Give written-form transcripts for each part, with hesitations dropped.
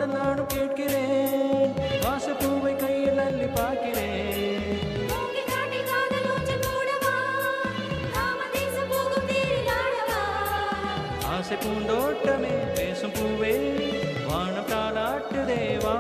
பாடல் நானும் கேட்கிறேன் வாசப்பூவை கையில் அள்ளி பார்க்கிறேன் ஆசை பூந்தோட்டமே பேசும் பூவே வானம் தாலாட்டு தேவா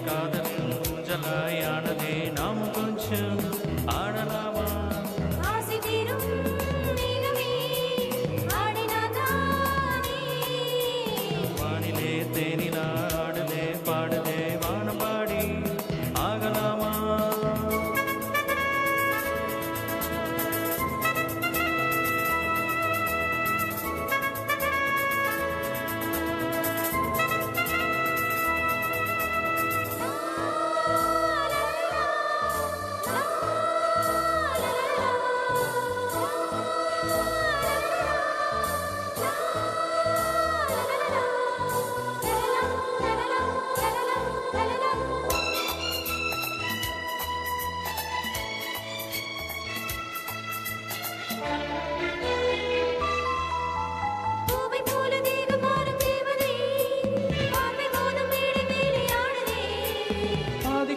காதலின் ஊஞ்சலாயானதே நாம் கொஞ்சம் ஆடலாமா ஆசை தீரும் மேகமே ஆடினாதானே வானிலே தேனிலா ஆடுதே பாடுதே வானம் பாடி ஆகலாமா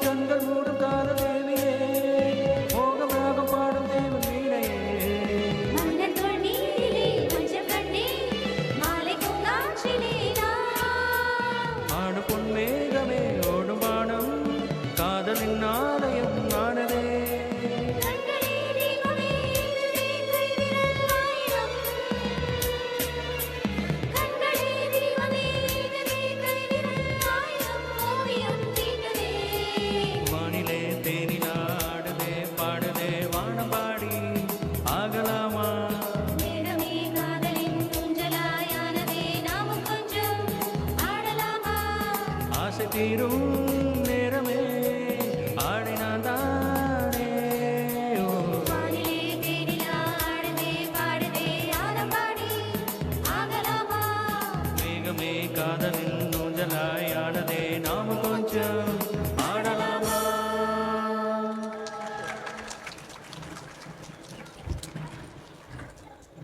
கண்கள் மூடும் கால தேவியே மோகமாக பாடும் தேவன் வீணையே ஆடு பொன்மேகமே ஓடும் பானம் காதலின் ஆலயம் ஆனதே தேனிலாடுதே பாடுதே வானம் பாடி ஆகலாமா மேகமே காதலின் ஊஞ்சலாயானதே நாமும் கொஞ்சம் ஆடலாமா ஆசை தீரும் நேரமே ஆடினான் தானே வானிலே தேனிலா ஆடுதே பாடுதே ஆலம் பாடி ஆகலாமா மேகமே காதலின் ஊஞ்சலாயானதே நாமும்